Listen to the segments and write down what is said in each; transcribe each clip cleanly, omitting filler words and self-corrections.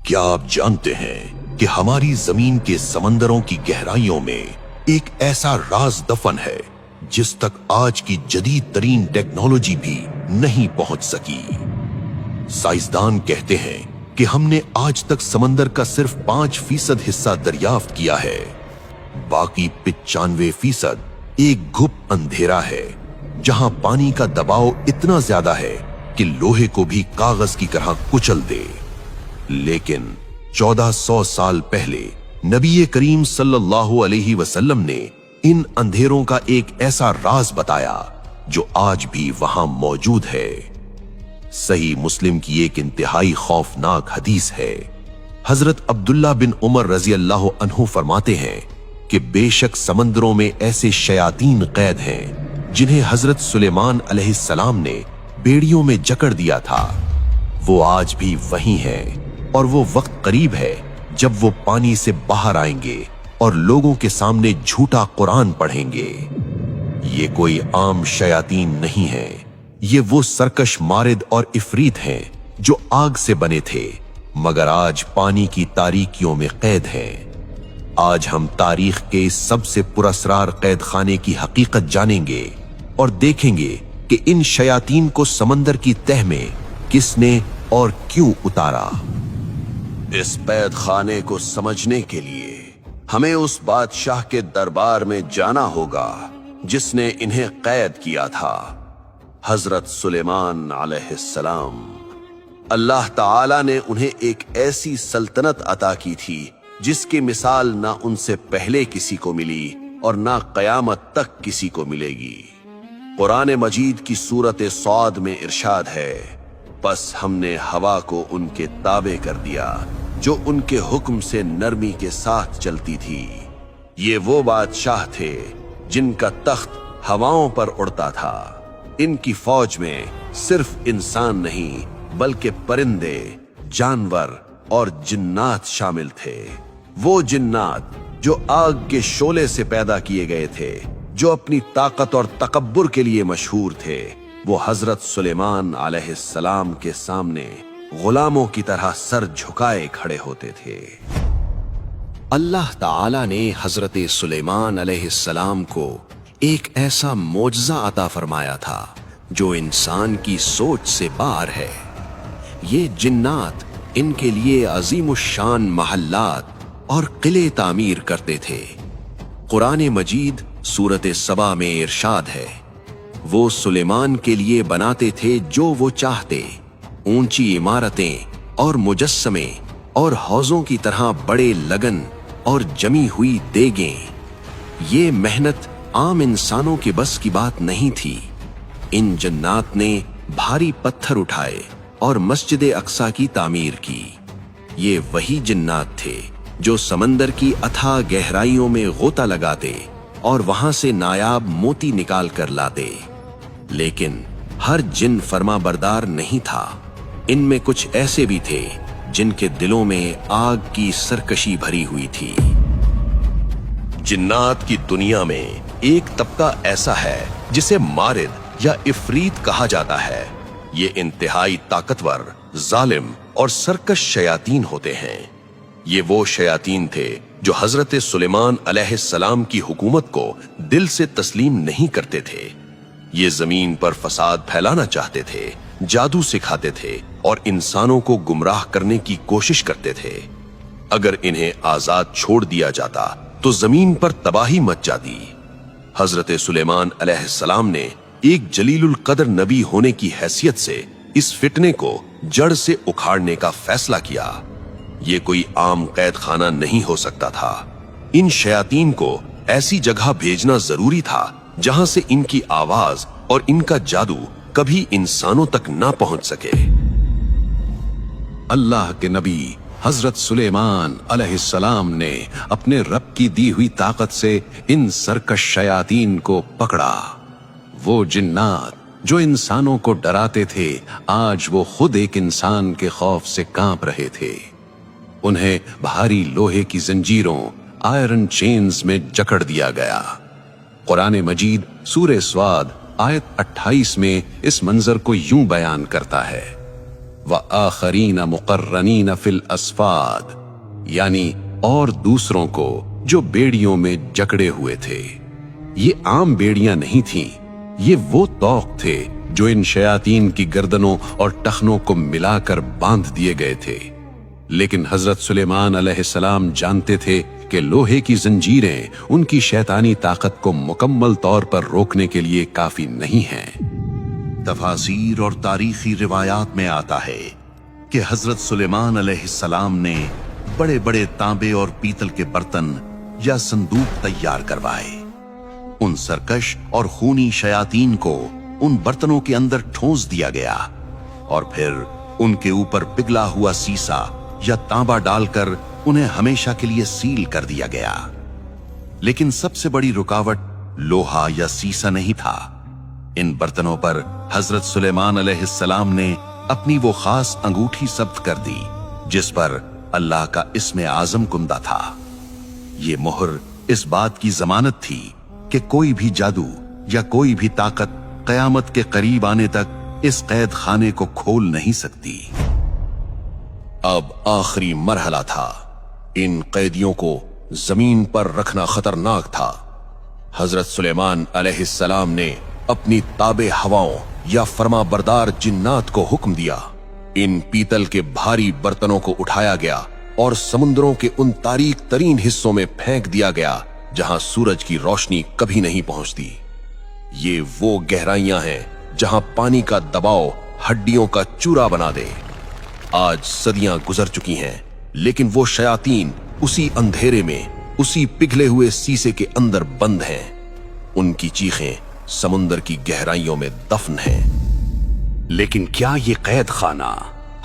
क्या आप जानते हैं कि हमारी जमीन के समंदरों की गहराइयों में एक ऐसा राज दफन है जिस तक आज की जदीद तरीन टेक्नोलॉजी भी नहीं पहुंच सकी। साइंसदान कहते हैं कि हमने आज तक समंदर का सिर्फ 5% हिस्सा दरियाफ्त किया है। बाकी 95% एक गुप्त अंधेरा है जहां पानी का दबाव इतना ज्यादा है कि लोहे को भी कागज की तरह कुचल दे। लेकिन 1400 साल पहले नबी करीम सल्लल्लाहु अलैहि वसल्लम ने इन अंधेरों का एक ऐसा राज बताया जो आज भी वहां मौजूद है। सही मुस्लिम की एक इंतहाई खौफनाक हदीस है। हजरत अब्दुल्ला बिन उमर रजी अल्लाह अन्हु फरमाते हैं कि बेशक समंदरों में ऐसे शयातीन कैद हैं जिन्हें हजरत सुलेमान अलैहिस्सलाम ने बेड़ियों में जकड़ दिया था। वो आज भी वहीं हैं और वो वक्त करीब है जब वो पानी से बाहर आएंगे और लोगों के सामने झूठा कुरान पढ़ेंगे। ये कोई आम शयातीन नहीं है, ये वो सरकश मारिद और इफरीत हैं जो आग से बने थे मगर आज पानी की तारीकियों में कैद हैं। आज हम तारीख के इस सबसे पुरस्रार कैद खाने की हकीकत जानेंगे और देखेंगे कि इन शयातीन को समंदर की तह में किसने और क्यों उतारा। इस कैद खाने को समझने के लिए हमें उस बादशाह के दरबार में जाना होगा जिसने इन्हें कैद किया था, हजरत सुलेमान अलैहिस्सलाम। अल्लाह ताला ने उन्हें एक ऐसी सल्तनत अता की थी जिसकी मिसाल ना उनसे पहले किसी को मिली और ना कयामत तक किसी को मिलेगी। कुरान मजीद की सूरत सौद में इरशाद है, बस हमने हवा को उनके ताबे कर दिया जो उनके हुक्म से नरमी के साथ चलती थी। ये वो बादशाह थे जिनका तख्त हवाओं पर उड़ता था। इनकी फौज में सिर्फ इंसान नहीं बल्कि परिंदे, जानवर और जिन्नात शामिल थे। वो जिन्नात जो आग के शोले से पैदा किए गए थे, जो अपनी ताकत और तकब्बुर के लिए मशहूर थे, वो हजरत सुलेमान अलैहिस्सलाम के सामने गुलामों की तरह सर झुकाए खड़े होते थे। अल्लाह ताला ने हजरत सुलेमान अलैहिस्सलाम को एक ऐसा मोजज़ा अता फरमाया था जो इंसान की सोच से बाहर है। ये जिन्नात इनके लिए अजीमुश्शान महल्लात और किले तामीर करते थे। कुरान मजीद सूरत सबा में इरशाद है, वो सुलेमान के लिए बनाते थे जो वो चाहते, ऊंची इमारतें और मुजस्समे और हौजों की तरह बड़े लगन और जमी हुई देगें। ये मेहनत आम इंसानों के बस की बात नहीं थी। इन जन्नात ने भारी पत्थर उठाए और मस्जिद अक्सा की तामीर की। ये वही जिन्नात थे जो समंदर की अथाह गहराइयों में गोता लगाते और वहां से नायाब मोती निकाल कर लाते। लेकिन हर जिन फर्माबरदार नहीं था। इनमें कुछ ऐसे भी थे जिनके दिलों में आग की सरकशी भरी हुई थी। जिन्नात की दुनिया में एक तबका ऐसा है जिसे मारिद या इफरीत कहा जाता है। ये इंतहाई ताकतवर, जालिम और सरकश शयातीन होते हैं। ये वो शयातीन थे जो हजरत सुलेमान अलैहिस्सलाम की हुकूमत को दिल से तस्लीम नहीं करते थे। ये जमीन पर फसाद फैलाना चाहते थे, जादू सिखाते थे और इंसानों को गुमराह करने की कोशिश करते थे। अगर इन्हें आजाद छोड़ दिया जाता तो जमीन पर तबाही मच जाती। हजरत सुलेमान अलैहिस्सलाम ने एक जलीलुल कदर नबी होने की हैसियत से इस फितने को जड़ से उखाड़ने का फैसला किया। ये कोई आम कैद खाना नहीं हो सकता था। इन शयातीन को ऐसी जगह भेजना जरूरी था जहां से इनकी आवाज और इनका जादू कभी इंसानों तक ना पहुंच सके। अल्लाह के नबी हजरत सुलेमान अलैहिस्सलाम ने अपने रब की दी हुई ताकत से इन सरकश शयातीन को पकड़ा। वो जिन्नात जो इंसानों को डराते थे, आज वो खुद एक इंसान के खौफ से कांप रहे थे। उन्हें भारी लोहे की जंजीरों, आयरन चेन्स में जकड़ दिया गया। कुरान मजीद सूरे स्वाद आयत 28 में इस मंजर को यूं बयान करता है, وآخرین مقرنین فی الاسفاد، یعنی اور دوسروں کو جو بیڑیوں میں جکڑے ہوئے تھے۔ یہ عام بیڑیاں نہیں تھیں، یہ وہ طوق تھے جو ان شیاطین کی گردنوں اور ٹخنوں کو ملا کر باندھ دیے گئے تھے۔ لیکن حضرت سلیمان علیہ السلام جانتے تھے کہ لوہے کی زنجیریں ان کی شیطانی طاقت کو مکمل طور پر روکنے کے لیے کافی نہیں ہیں۔ تفاسیر اور تاریخی روایات میں آتا ہے کہ حضرت سلیمان علیہ السلام نے بڑے بڑے تانبے اور پیتل کے برتن یا صندوق تیار کروائے۔ ان سرکش اور خونی شیاطین کو ان برتنوں کے اندر ٹھونس دیا گیا اور پھر ان کے اوپر پگھلا ہوا سیسا یا تانبا ڈال کر انہیں ہمیشہ کے لیے سیل کر دیا گیا۔ لیکن سب سے بڑی رکاوٹ لوہا یا سیسا نہیں تھا۔ ان برتنوں پر حضرت سلیمان علیہ السلام نے اپنی وہ خاص انگوٹھی ثبت کر دی جس پر اللہ کا اسم اعظم کندہ تھا۔ یہ مہر اس بات کی ضمانت تھی کہ کوئی بھی جادو یا کوئی بھی طاقت قیامت کے قریب آنے تک اس قید خانے کو کھول نہیں سکتی۔ اب آخری مرحلہ تھا۔ ان قیدیوں کو زمین پر رکھنا خطرناک تھا۔ حضرت سلیمان علیہ السلام نے اپنی تابع ہواؤں یا فرما بردار جنات کو حکم دیا۔ ان پیتل کے بھاری برتنوں کو اٹھایا گیا اور سمندروں کے ان تاریک ترین حصوں میں پھینک دیا گیا جہاں سورج کی روشنی کبھی نہیں پہنچتی۔ یہ وہ گہرائیاں ہیں جہاں پانی کا دباؤ ہڈیوں کا چورا بنا دے۔ آج صدیاں گزر چکی ہیں لیکن وہ شیاطین اسی اندھیرے میں، اسی پگھلے ہوئے سیسے کے اندر بند ہیں۔ ان کی چیخیں سمندر کی گہرائیوں میں دفن ہیں۔ لیکن کیا یہ قید خانہ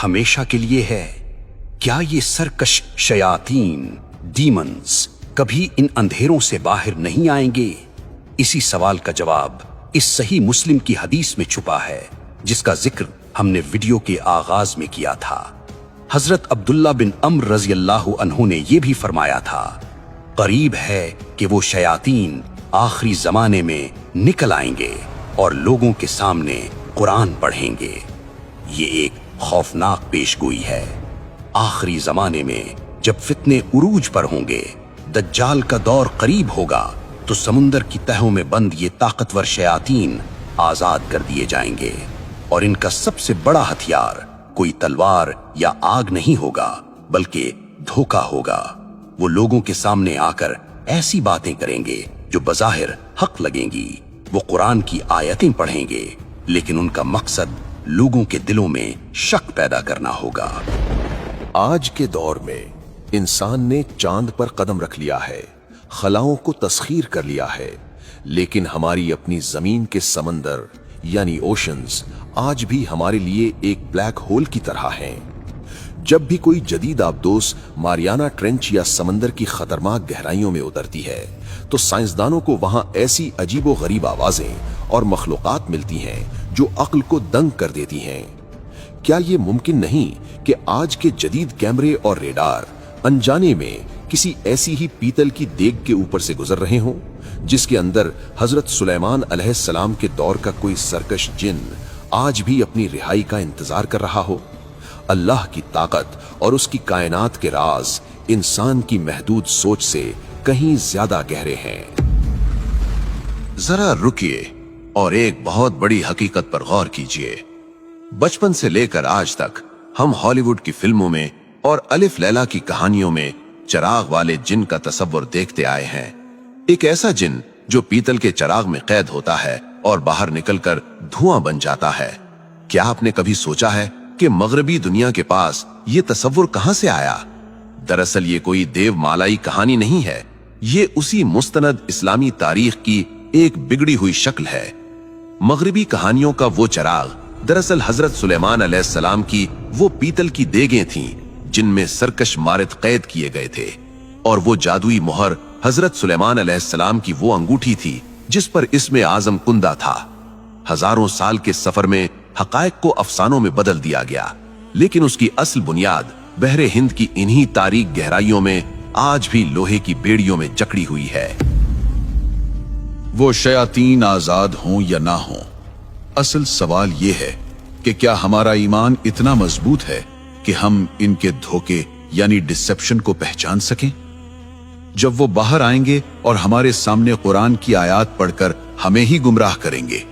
ہمیشہ کے لیے ہے؟ کیا یہ سرکش شیاطین، ڈیمنز کبھی ان اندھیروں سے باہر نہیں آئیں گے؟ اسی سوال کا جواب اس صحیح مسلم کی حدیث میں چھپا ہے جس کا ذکر ہم نے ویڈیو کے آغاز میں کیا تھا۔ حضرت عبداللہ بن عمر رضی اللہ عنہ نے یہ بھی فرمایا تھا، قریب ہے کہ وہ شیاطین آخری زمانے میں نکل آئیں گے اور لوگوں کے سامنے قرآن پڑھیں گے۔ یہ ایک خوفناک پیشگوئی ہے۔ آخری زمانے میں جب فتنے عروج پر ہوں گے، دجال کا دور قریب ہوگا، تو سمندر کی تہوں میں بند یہ طاقتور شیاطین آزاد کر دیے جائیں گے، اور ان کا سب سے بڑا ہتھیار کوئی تلوار یا آگ نہیں ہوگا بلکہ دھوکہ ہوگا۔ وہ لوگوں کے سامنے آ کر ایسی باتیں کریں گے جو بظاہر حق لگیں گی۔ وہ قرآن کی آیتیں پڑھیں گے لیکن ان کا مقصد لوگوں کے دلوں میں شک پیدا کرنا ہوگا۔ آج کے دور میں انسان نے چاند پر قدم رکھ لیا ہے، خلاؤں کو تسخیر کر لیا ہے، لیکن ہماری اپنی زمین کے سمندر یعنی اوشنز آج بھی ہمارے لیے ایک بلیک ہول کی طرح ہیں۔ جب بھی کوئی جدید آبدوز ماریانا ٹرنچ یا سمندر کی خطرناک گہرائیوں میں اترتی ہے تو سائنسدانوں کو وہاں ایسی عجیب و غریب آوازیں اور مخلوقات ملتی ہیں جو عقل کو دنگ کر دیتی ہیں۔ کیا یہ ممکن نہیں کہ آج کے جدید کیمرے اور ریڈار انجانے میں کسی ایسی ہی پیتل کی دیگ کے اوپر سے گزر رہے ہوں جس کے اندر حضرت سلیمان علیہ السلام کے دور کا کوئی سرکش جن آج بھی اپنی رہائی کا انتظار کر رہا ہو؟ اللہ کی طاقت اور اس کی کائنات کے راز انسان کی محدود سوچ سے کہیں زیادہ گہرے ہیں۔ ذرا رکیے اور ایک بہت بڑی حقیقت پر غور کیجیے۔ بچپن سے لے کر آج تک ہم ہالی ووڈ کی فلموں میں اور الف لیلا کی کہانیوں میں چراغ والے جن کا تصور دیکھتے آئے ہیں۔ ایک ایسا جن جو پیتل کے چراغ میں قید ہوتا ہے اور باہر نکل کر دھواں بن جاتا ہے۔ کیا آپ نے کبھی سوچا ہے کہ مغربی دنیا کے پاس یہ تصور کہاں سے آیا؟ دراصل یہ کوئی دیو مالائی کہانی نہیں ہے، یہ اسی مستند اسلامی تاریخ کی ایک بگڑی ہوئی شکل ہے۔ مغربی کہانیوں کا وہ چراغ دراصل حضرت سلیمان علیہ السلام کی وہ پیتل کی دیگیں تھیں جن میں سرکش مارد قید کیے گئے تھے، اور وہ جادوئی مہر حضرت سلیمان علیہ السلام کی وہ انگوٹھی تھی جس پر اسم اعظم کندہ تھا۔ ہزاروں سال کے سفر میں حقائق کو افسانوں میں بدل دیا گیا، لیکن اس کی اصل بنیاد بحر ہند کی انہی تاریک گہرائیوں میں آج بھی لوہے کی بیڑیوں میں جکڑی ہوئی ہے۔ وہ شیاطین آزاد ہوں یا نہ ہوں، اصل سوال یہ ہے कि क्या हमारा ईमान इतना मजबूत है कि हम इनके धोखे यानी डिसेप्शन को पहचान सकें? जब वो बाहर आएंगे और हमारे सामने कुरान की आयत पढ़कर हमें ही गुमराह करेंगे।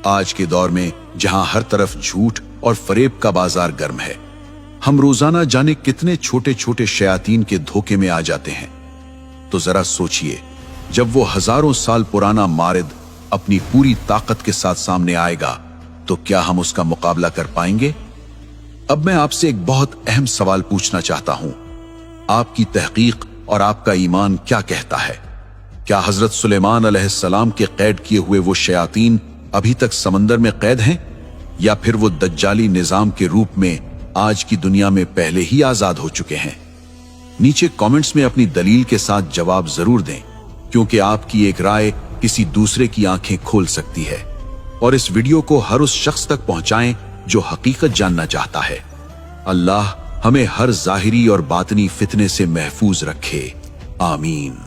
आज के दौर में जहां हर तरफ झूठ और फरेब का बाजार गर्म है, हम रोजाना जाने कितने छोटे छोटे शयातीन के धोखे में आ जाते हैं। तो जरा सोचिए, जब वो हजारों साल पुराना मारिद अपनी पूरी ताकत के साथ सामने आएगा तो क्या हम उसका मुकाबला कर पाएंगे? अब मैं आपसे एक बहुत अहम सवाल पूछना चाहता हूं। आपकी तहकीक और आपका ईमान क्या कहता है? क्या हजरत सुलेमान अलैहिस्सलाम के कैद किए हुए वो शयातीन अभी तक समंदर में कैद हैं, या फिर वो दज्जाली निजाम के रूप में आज की दुनिया में पहले ही आजाद हो चुके हैं? नीचे कमेंट्स में अपनी दलील के साथ जवाब जरूर दें, क्योंकि आपकी एक राय किसी दूसरे की आंखें खोल सकती है। और इस वीडियो को हर उस शख्स तक पहुंचाएं जो हकीकत जानना चाहता है। अल्लाह हमें हर जाहिरी और बातनी फितने से महफूज रखे। आमीन।